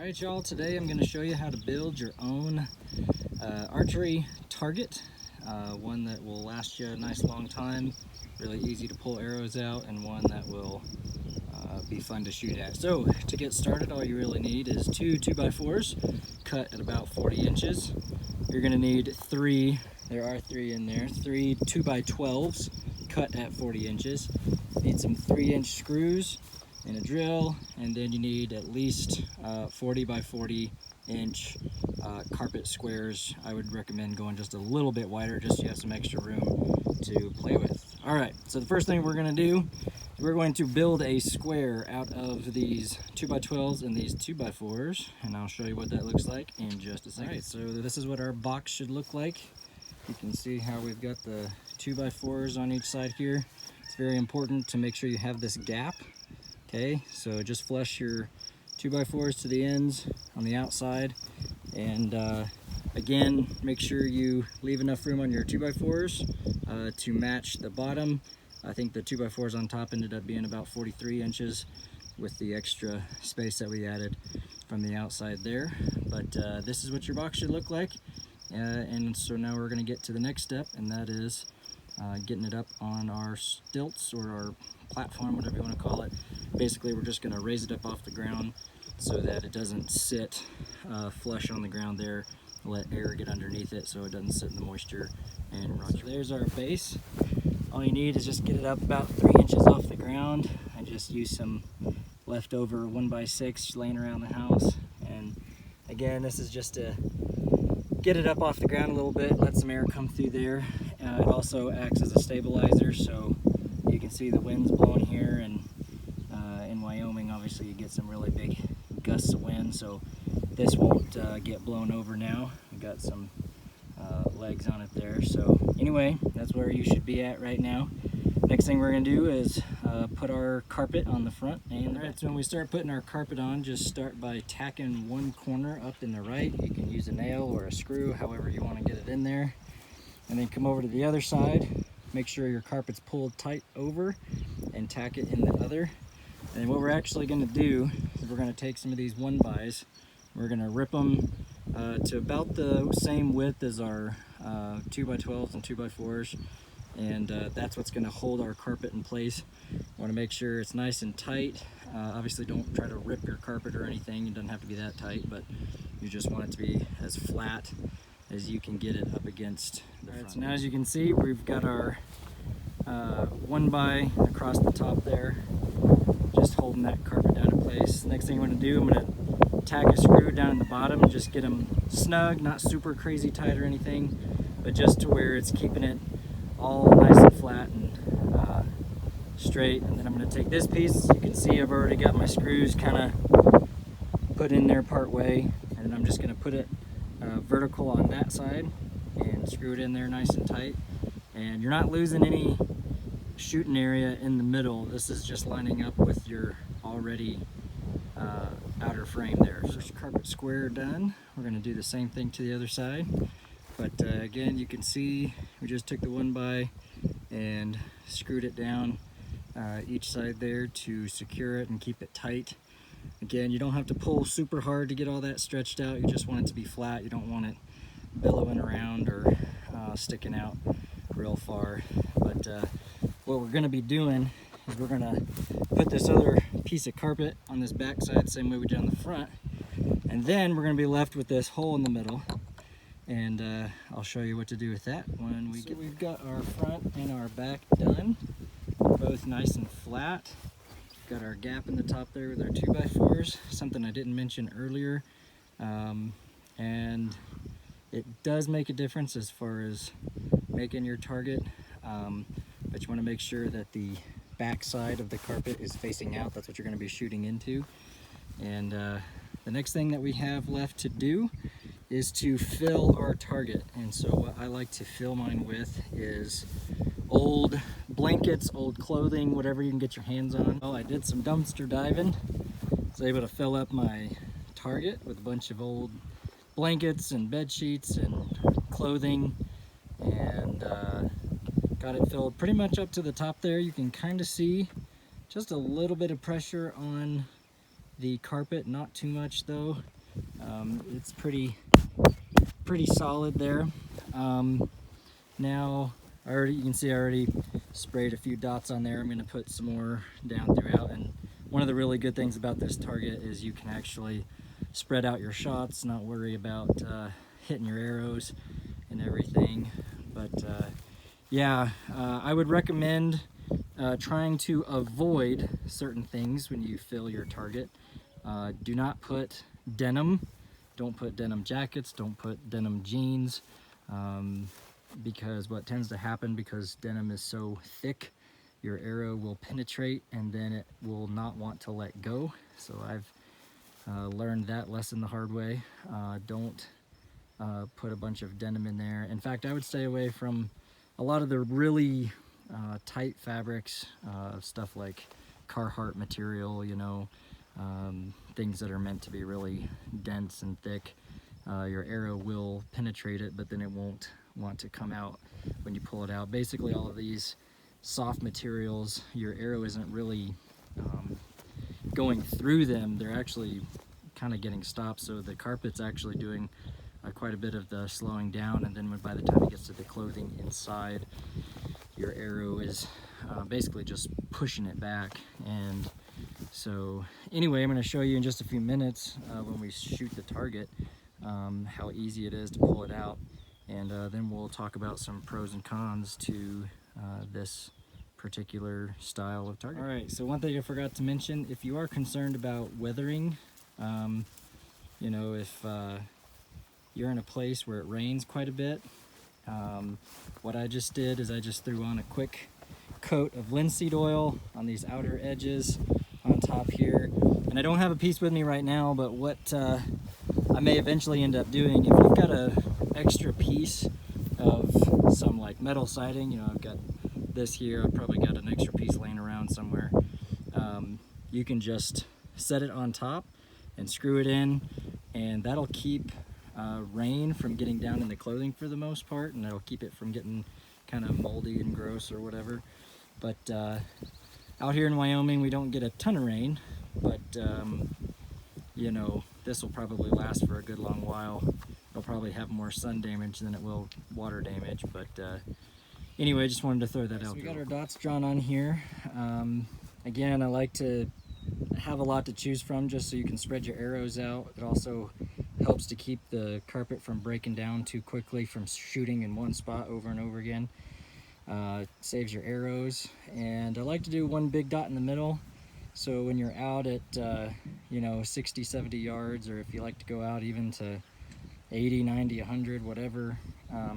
Alright y'all, today I'm going to show you how to build your own archery target, one that will last you a nice long time, really easy to pull arrows out, and one that will be fun to shoot at. So to get started, all you really need is two 2x4s cut at about 40 inches. You're going to need three 2x12s cut at 40 inches. Need some 3-inch screws and a drill, and then you need at least 40 by 40 inch carpet squares. I would recommend going just a little bit wider, just so you have some extra room to play with. All right, so the first thing we're going to do is we're going to build a square out of these 2x12s and these 2x4s, and I'll show you what that looks like in just a second. All right, so this is what our box should look like. You can see how we've got the 2x4s on each side here. It's very important to make sure you have this gap. Okay, so just flush your 2x4s to the ends on the outside, and again, make sure you leave enough room on your 2x4s to match the bottom. I think the 2x4s on top ended up being about 43 inches with the extra space that we added from the outside there. But this is what your box should look like. And so now we're going to get to the next step, and that is getting it up on our stilts or our platform, whatever you want to call it. Basically, we're just going to raise it up off the ground so that it doesn't sit flush on the ground there. Let air get underneath it so it doesn't sit in the moisture and rot. So there's our base. All you need is just get it up about 3 inches off the ground. I just used some leftover 1x6 laying around the house, and again, this is just to get it up off the ground a little bit, let some air come through there. It also acts as a stabilizer, so you can see the winds blowing here, and in Wyoming obviously you get some really big gusts of wind, so this won't get blown over now. We've got some legs on it there. So anyway, that's where you should be at right now. Next thing we're going to do is put our carpet on the front and the back. So when we start putting our carpet on, just start by tacking one corner up in the right. You can use a nail or a screw, however you want to get it in there. And then come over to the other side, make sure your carpet's pulled tight over, and tack it in the other. And what we're actually going to do is we're going to take some of these 1x, we're going to rip them to about the same width as our 2x12s and 2x4s. And that's what's going to hold our carpet in place. Want to make sure it's nice and tight. Obviously don't try to rip your carpet or anything. It doesn't have to be that tight, but you just want it to be as flat as you can get it up against the front. So now, as you can see, we've got our 1x across the top there, just holding that carpet down in place. Next thing I'm going to do, I'm going to tack a screw down in the bottom and just get them snug, not super crazy tight or anything, but just to where it's keeping it all nice and flat and straight. And then I'm going to take this piece. You can see I've already got my screws kind of put in there part way, and then I'm just going to put it vertical on that side and screw it in there nice and tight. And you're not losing any shooting area in the middle. This is just lining up with your already outer frame there. First carpet square done. We're going to do the same thing to the other side. But again, you can see we just took the 1x and screwed it down each side there to secure it and keep it tight. Again, you don't have to pull super hard to get all that stretched out. You just want it to be flat. You don't want it billowing around or sticking out real far. But what we're going to be doing is we're going to put this other piece of carpet on this back side, same way we did on the front. And then we're going to be left with this hole in the middle. And I'll show you what to do with that when we get. We've got our front and our back done, both nice and flat. Got our gap in the top there with our 2x4s, something I didn't mention earlier, and it does make a difference as far as making your target, but you want to make sure that the back side of the carpet is facing out. That's what you're going to be shooting into. And the next thing that we have left to do is to fill our target. And so what I like to fill mine with is old blankets, old clothing, whatever you can get your hands on. Well, I did some dumpster diving. I was able to fill up my target with a bunch of old blankets and bed sheets and clothing, and got it filled pretty much up to the top there. You can kind of see just a little bit of pressure on the carpet, not too much though. It's pretty solid there. Now you can see I already sprayed a few dots on there. I'm going to put some more down throughout, and one of the really good things about this target is you can actually spread out your shots, not worry about hitting your arrows and everything. But yeah, I would recommend trying to avoid certain things when you fill your target. Do not put denim. Don't put denim jackets, don't put denim jeans, because what tends to happen, because denim is so thick, your arrow will penetrate and then it will not want to let go. So I've learned that lesson the hard way. Don't put a bunch of denim in there. In fact, I would stay away from a lot of the really tight fabrics, stuff like Carhartt material, you know, things that are meant to be really dense and thick. Your arrow will penetrate it, but then it won't want to come out when you pull it out. Basically, all of these soft materials, your arrow isn't really going through them. They're actually kind of getting stopped. So the carpet's actually doing quite a bit of the slowing down, and then by the time it gets to the clothing inside, your arrow is basically just pushing it back. And so anyway, I'm going to show you in just a few minutes when we shoot the target how easy it is to pull it out, and then we'll talk about some pros and cons to this particular style of target. All right, so one thing I forgot to mention, if you are concerned about weathering, you know, if you're in a place where it rains quite a bit, what I just did is I just threw on a quick coat of linseed oil on these outer edges on top here. And I don't have a piece with me right now, but what I may eventually end up doing, if you've got a extra piece of some like metal siding, you know, I've got this here, I've probably got an extra piece laying around somewhere, you can just set it on top and screw it in, and that'll keep rain from getting down in the clothing for the most part, and that'll keep it from getting kind of moldy and gross or whatever. But out here in Wyoming, we don't get a ton of rain, but you know, this will probably last for a good long while. It'll probably have more sun damage than it will water damage, but anyway, just wanted to throw that out. So we got our dots drawn on here. Again, I like to have a lot to choose from just so you can spread your arrows out. It also helps to keep the carpet from breaking down too quickly from shooting in one spot over and over again. Saves your arrows, and I like to do one big dot in the middle, so when you're out at you know, 60-70 yards, or if you like to go out even to 80, 90, 100, whatever,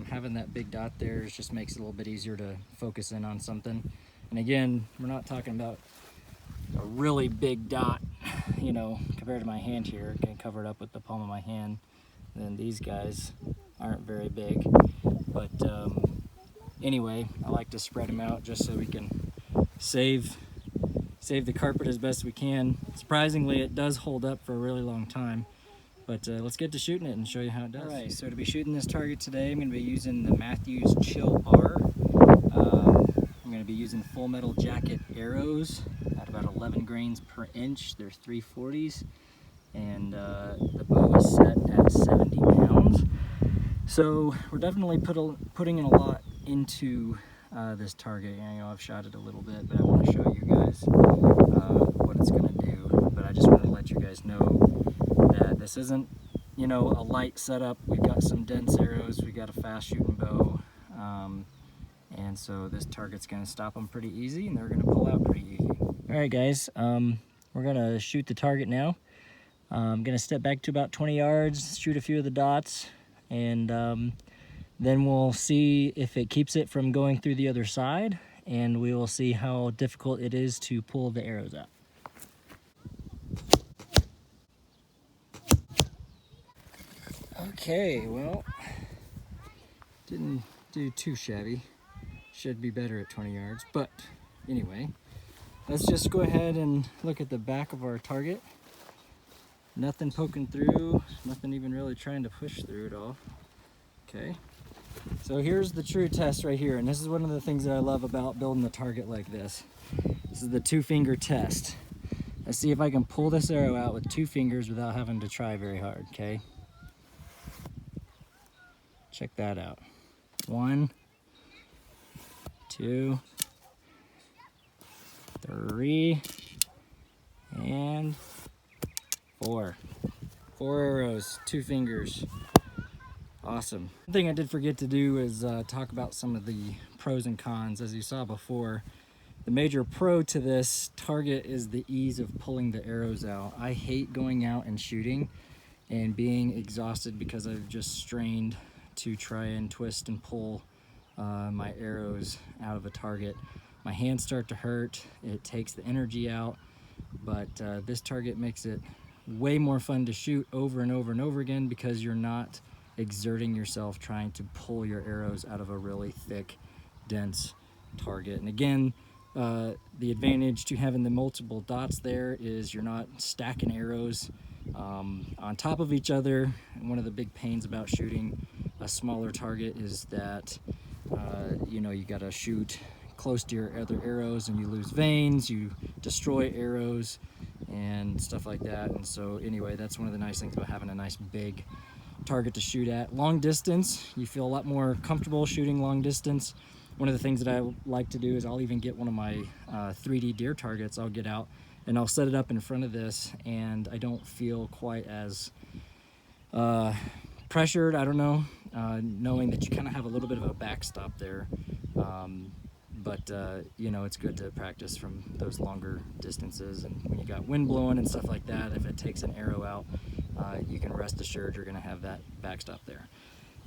having that big dot there just makes it a little bit easier to focus in on something. And again, we're not talking about a really big dot, you know, compared to my hand here. I can cover it up with the palm of my hand. And then these guys aren't very big, but anyway, I like to spread them out just so we can save the carpet as best we can. Surprisingly, it does hold up for a really long time. But let's get to shooting it and show you how it does. All right, so to be shooting this target today, I'm going to be using the Matthews Chill R. I'm going to be using full metal jacket arrows at about 11 grains per inch. They're 340s, and the bow is set at 70 pounds. So we're definitely putting in a lot into this target. You know, I've shot it a little bit, but I want to show you guys what it's going to do. But I just want to let you guys know that this isn't, you know, a light setup. We've got some dense arrows, we got a fast shooting bow, and so this target's going to stop them pretty easy, and they're going to pull out pretty easy. Alright guys, we're going to shoot the target now. I'm going to step back to about 20 yards, shoot a few of the dots, and then we'll see if it keeps it from going through the other side, and we will see how difficult it is to pull the arrows out. Okay, well, didn't do too shabby. Should be better at 20 yards, but anyway, let's just go ahead and look at the back of our target. Nothing poking through, nothing even really trying to push through at all. Okay, so here's the true test right here, and this is one of the things that I love about building the target like this. This is the 2-finger test. Let's see if I can pull this arrow out with 2 fingers without having to try very hard, okay? Check that out. 1, 2, 3, and 4. 4 arrows, 2 fingers. Awesome. One thing I did forget to do is talk about some of the pros and cons. As you saw before, the major pro to this target is the ease of pulling the arrows out. I hate going out and shooting and being exhausted because I've just strained to try and twist and pull my arrows out of a target. My hands start to hurt, it takes the energy out, but this target makes it way more fun to shoot over and over and over again because you're not exerting yourself trying to pull your arrows out of a really thick, dense target. And again, the advantage to having the multiple dots there is you're not stacking arrows on top of each other. And one of the big pains about shooting a smaller target is that you know, you gotta shoot close to your other arrows and you lose veins, you destroy arrows and stuff like that. And so anyway, that's one of the nice things about having a nice big target to shoot at. Long distance, you feel a lot more comfortable shooting long distance. One of the things that I like to do is I'll even get one of my 3D deer targets. I'll get out and I'll set it up in front of this, and I don't feel quite as pressured, I don't know, knowing that you kind of have a little bit of a backstop there. But you know, it's good to practice from those longer distances, and when you got wind blowing and stuff like that, if it takes an arrow out, you can rest assured you're going to have that backstop there.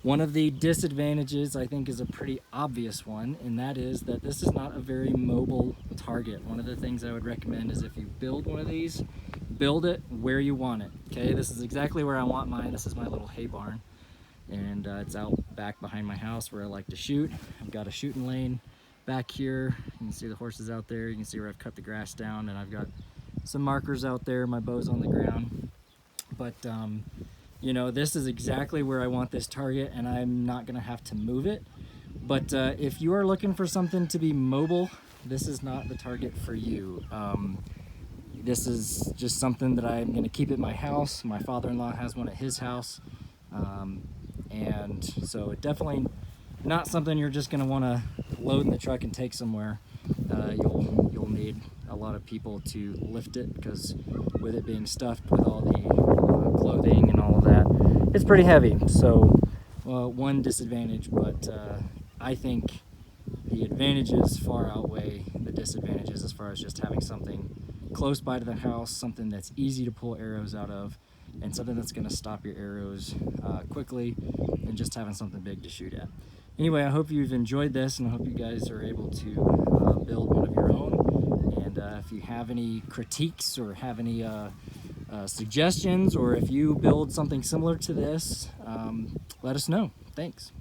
One of the disadvantages, I think, is a pretty obvious one, and that is that this is not a very mobile target. One of the things I would recommend is if you build one of these, build it where you want it. Okay, this is exactly where I want mine. This is my little hay barn, and it's out back behind my house where I like to shoot. I've got a shooting lane back here. You can see the horses out there. You can see where I've cut the grass down, and I've got some markers out there. My bow's on the ground. But you know, this is exactly where I want this target, and I'm not gonna have to move it. But if you are looking for something to be mobile, this is not the target for you. This is just something that I'm gonna keep at my house. My father-in-law has one at his house. And so it definitely not something you're just gonna wanna load in the truck and take somewhere. You'll need a lot of people to lift it, because with it being stuffed with all the clothing and all of that, it's pretty heavy. So one disadvantage, but I think the advantages far outweigh the disadvantages as far as just having something close by to the house, something that's easy to pull arrows out of, and something that's going to stop your arrows quickly, and just having something big to shoot at. Anyway, I hope you've enjoyed this, and I hope you guys are able to build one of your own. And if you have any critiques or have any suggestions, or if you build something similar to this, let us know. Thanks.